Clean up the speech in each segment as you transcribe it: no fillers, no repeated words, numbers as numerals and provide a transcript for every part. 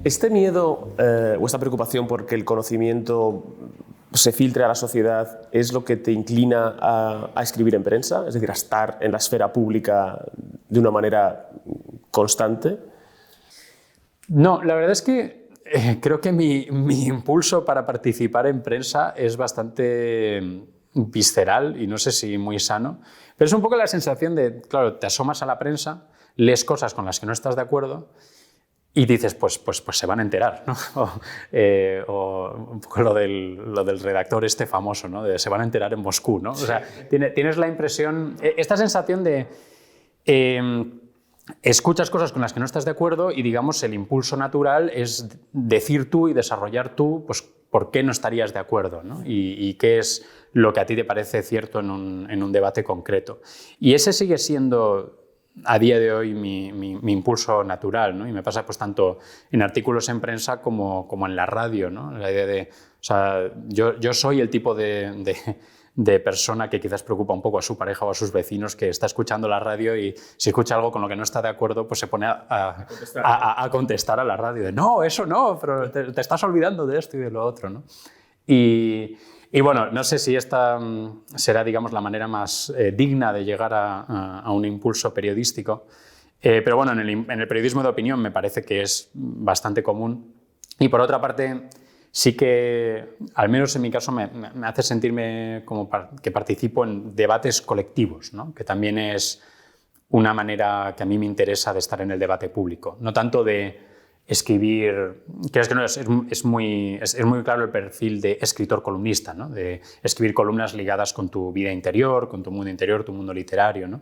¿Este miedo o esta preocupación por que el conocimiento se filtre a la sociedad es lo que te inclina a escribir en prensa? Es decir, a estar en la esfera pública de una manera constante. No, la verdad es que creo que mi impulso para participar en prensa es bastante visceral y no sé si muy sano, pero es un poco la sensación de, claro, te asomas a la prensa, lees cosas con las que no estás de acuerdo y dices, pues se van a enterar, ¿no? O un poco lo del redactor este famoso, ¿no? De se van a enterar en Moscú, ¿no? O sea, tienes la impresión, esta sensación de escuchas cosas con las que no estás de acuerdo y, digamos, el impulso natural es decir tú y desarrollar tú, pues, por qué no estarías de acuerdo, ¿no? Y qué es lo que a ti te parece cierto en un debate concreto. Y ese sigue siendo a día de hoy mi impulso natural, ¿no? Y me pasa pues tanto en artículos en prensa como en la radio, ¿no? La idea de, o sea, yo soy el tipo de persona que quizás preocupa un poco a su pareja o a sus vecinos, que está escuchando la radio y si escucha algo con lo que no está de acuerdo, pues se pone a contestar a la radio de no, eso no, pero te estás olvidando de esto y de lo otro, ¿no? Y bueno, no sé si esta será, digamos, la manera más digna de llegar a un impulso periodístico, pero bueno, en el periodismo de opinión me parece que es bastante común. Y por otra parte, sí que, al menos en mi caso, me hace sentirme como que participo en debates colectivos, ¿no? Que también es una manera que a mí me interesa de estar en el debate público. No tanto de escribir, crees que no, es muy claro el perfil de escritor columnista, ¿no? De escribir columnas ligadas con tu vida interior, con tu mundo interior, tu mundo literario, ¿no?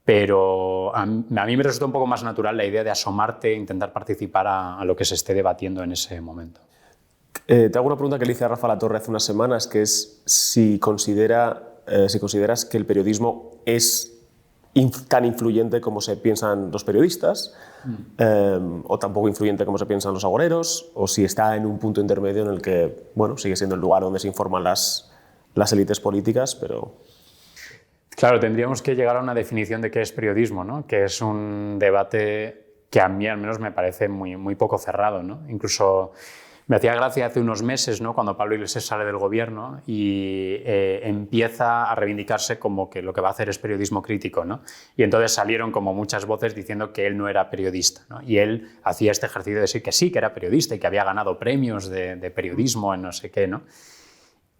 Pero a mí me resulta un poco más natural la idea de asomarte e intentar participar a lo que se esté debatiendo en ese momento. Te hago una pregunta que le hice a Rafa Latorre hace unas semanas, que es si consideras que el periodismo es tan influyente como se piensan los periodistas, o tan poco influyente como se piensan los agoreros, o si está en un punto intermedio en el que, bueno, sigue siendo el lugar donde se informan las élites políticas, pero... Claro, tendríamos que llegar a una definición de qué es periodismo, ¿no? Que es un debate que a mí al menos me parece muy poco cerrado, ¿no? Incluso me hacía gracia hace unos meses, ¿no? Cuando Pablo Iglesias sale del gobierno y empieza a reivindicarse como que lo que va a hacer es periodismo crítico, ¿no? Y entonces salieron como muchas voces diciendo que él no era periodista, ¿no? Y él hacía este ejercicio de decir que sí, que era periodista y que había ganado premios de periodismo en no sé qué, ¿no?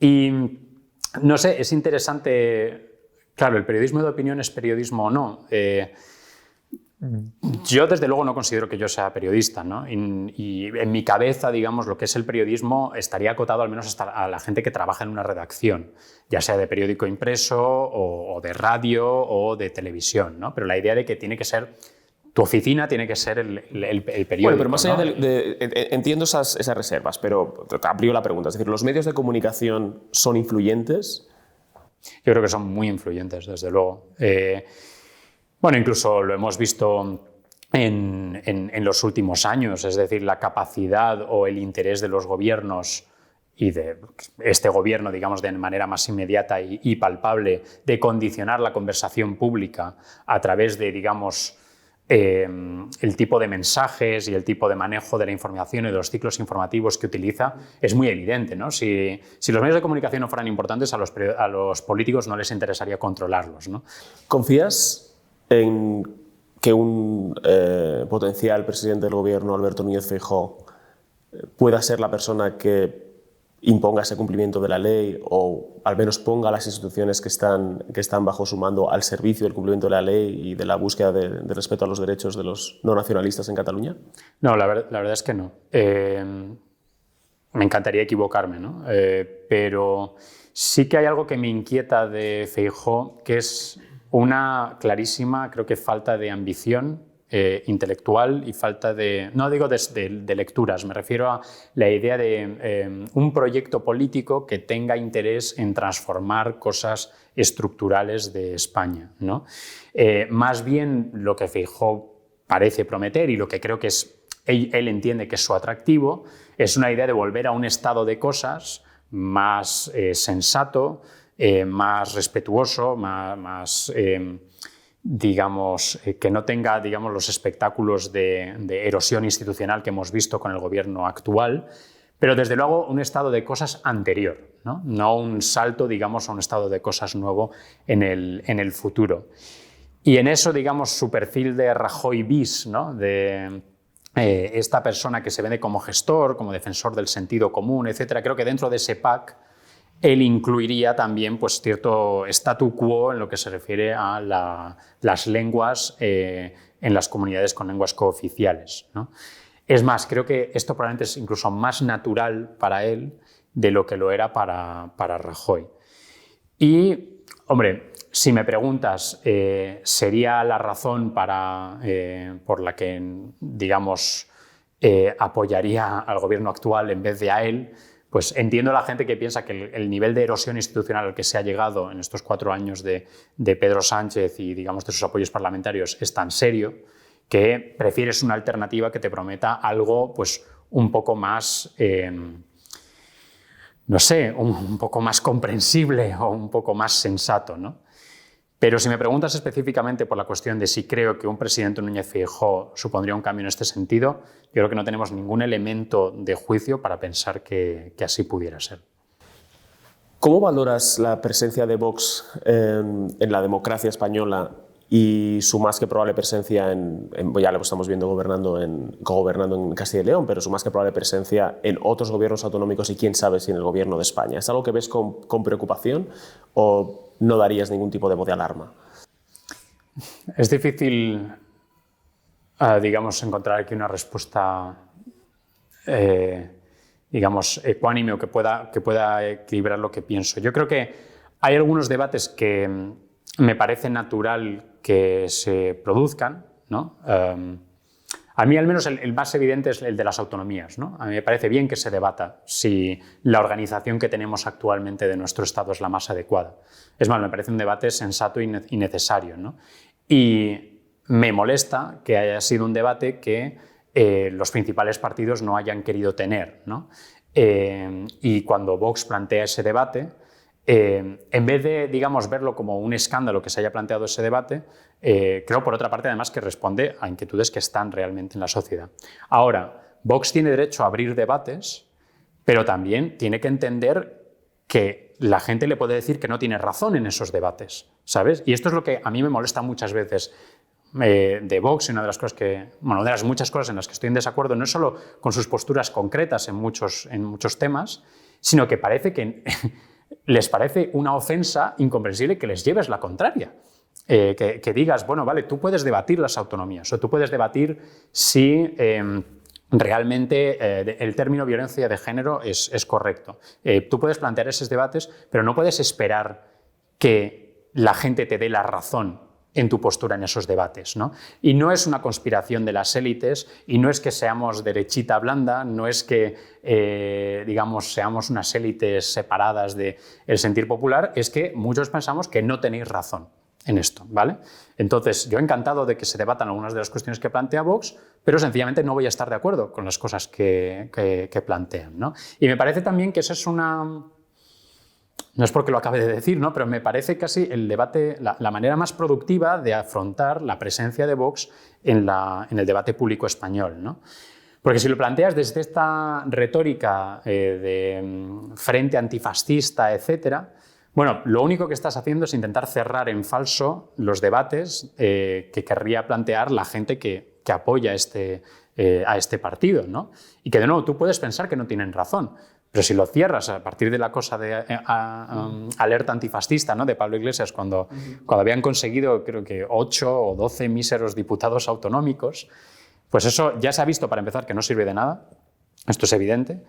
Y no sé, es interesante. Claro, ¿el periodismo de opinión es periodismo o no? Yo, desde luego, no considero que yo sea periodista, ¿no? Y en mi cabeza, digamos, lo que es el periodismo estaría acotado al menos hasta a la gente que trabaja en una redacción, ya sea de periódico impreso o de radio o de televisión, ¿no? Pero la idea de que tiene que ser... Tu oficina tiene que ser el periódico. Bueno, pero más allá ¿no? entiendo esas reservas, pero te amplío la pregunta. Es decir, ¿los medios de comunicación son influyentes? Yo creo que son muy influyentes, desde luego. Bueno, incluso lo hemos visto en los últimos años, es decir, la capacidad o el interés de los gobiernos y de este gobierno, digamos, de manera más inmediata y palpable, de condicionar la conversación pública a través de, digamos, el tipo de mensajes y el tipo de manejo de la información y de los ciclos informativos que utiliza es muy evidente, ¿no? Si los medios de comunicación no fueran importantes, a los políticos no les interesaría controlarlos, ¿no? ¿Confías en que un potencial presidente del gobierno, Alberto Núñez Feijóo, pueda ser la persona que imponga ese cumplimiento de la ley o al menos ponga a las instituciones que están bajo su mando al servicio del cumplimiento de la ley y de la búsqueda de respeto a los derechos de los no nacionalistas en Cataluña? No, la verdad es que no. Me encantaría equivocarme, ¿no? Pero sí que hay algo que me inquieta de Feijóo, que es una clarísima, creo que falta de ambición intelectual y falta de, no digo de lecturas, me refiero a la idea de un proyecto político que tenga interés en transformar cosas estructurales de España, ¿no? Más bien lo que Feijóo parece prometer y lo que creo que él entiende que es su atractivo, es una idea de volver a un estado de cosas más sensato, más respetuoso, más digamos, que no tenga, digamos, los espectáculos de erosión institucional que hemos visto con el gobierno actual, pero desde luego un estado de cosas anterior, no un salto, digamos, a un estado de cosas nuevo en el futuro. Y en eso, digamos, su perfil de Rajoy bis, ¿no? De esta persona que se vende como gestor, como defensor del sentido común, etc. Creo que dentro de ese pack él incluiría también pues, cierto statu quo en lo que se refiere a las lenguas en las comunidades con lenguas cooficiales, ¿no? Es más, creo que esto probablemente es incluso más natural para él de lo que lo era para Rajoy. Y, hombre, si me preguntas, ¿sería la razón por la que, digamos, apoyaría al gobierno actual en vez de a él? Pues entiendo a la gente que piensa que el nivel de erosión institucional al que se ha llegado en estos 4 años de Pedro Sánchez y, digamos, de sus apoyos parlamentarios es tan serio que prefieres una alternativa que te prometa algo pues, un poco más, no sé, un poco más comprensible o un poco más sensato, ¿no? Pero si me preguntas específicamente por la cuestión de si creo que un presidente Núñez Feijóo supondría un cambio en este sentido, yo creo que no tenemos ningún elemento de juicio para pensar que así pudiera ser. ¿Cómo valoras la presencia de Vox en la democracia española y su más que probable presencia ya lo estamos viendo gobernando en Castilla y León, pero su más que probable presencia en otros gobiernos autonómicos y quién sabe si en el gobierno de España? ¿Es algo que ves con preocupación o no darías ningún tipo de voz de alarma? Es difícil, digamos, encontrar aquí una respuesta, digamos, ecuánime o que pueda equilibrar lo que pienso. Yo creo que hay algunos debates que me parece natural que se produzcan, ¿no? A mí al menos el más evidente es el de las autonomías, ¿no? A mí me parece bien que se debata si la organización que tenemos actualmente de nuestro Estado es la más adecuada. Es más, me parece un debate sensato y necesario, ¿no? Y me molesta que haya sido un debate que los principales partidos no hayan querido tener, ¿no? Y cuando Vox plantea ese debate, en vez de, digamos, verlo como un escándalo que se haya planteado ese debate, creo, por otra parte, además, que responde a inquietudes que están realmente en la sociedad. Ahora, Vox tiene derecho a abrir debates, pero también tiene que entender que la gente le puede decir que no tiene razón en esos debates, ¿sabes? Y esto es lo que a mí me molesta muchas veces de Vox, y una de las cosas de las muchas cosas en las que estoy en desacuerdo, no es solo con sus posturas concretas en muchos temas, sino que parece que les parece una ofensa incomprensible que les lleves la contraria. Que digas, bueno, vale, tú puedes debatir las autonomías o tú puedes debatir si realmente el término violencia de género es correcto. Tú puedes plantear esos debates, pero no puedes esperar que la gente te dé la razón en tu postura en esos debates, ¿no? Y no es una conspiración de las élites y no es que seamos derechita blanda, no es que digamos, seamos unas élites separadas del sentir popular, es que muchos pensamos que no tenéis razón en esto, ¿vale? Entonces, yo encantado de que se debatan algunas de las cuestiones que plantea Vox, pero sencillamente no voy a estar de acuerdo con las cosas que plantean, ¿no? Y me parece también que esa es una... No es porque lo acabe de decir, ¿no? Pero me parece casi el debate, la manera más productiva de afrontar la presencia de Vox en el debate público español, ¿no? Porque si lo planteas desde esta retórica de frente antifascista, etcétera, bueno, lo único que estás haciendo es intentar cerrar en falso los debates que querría plantear la gente que apoya a este partido, ¿no? Y que, de nuevo, tú puedes pensar que no tienen razón. Pero si lo cierras a partir de la cosa de alerta antifascista, ¿no? De Pablo Iglesias, cuando habían conseguido, creo que 8 o 12 míseros diputados autonómicos, pues eso ya se ha visto, para empezar, que no sirve de nada. Esto es evidente.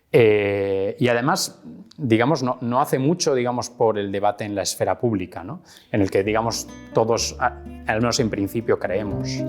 Y además, digamos, no hace mucho, digamos, por el debate en la esfera pública, ¿no? En el que, digamos, todos, al menos en principio, creemos.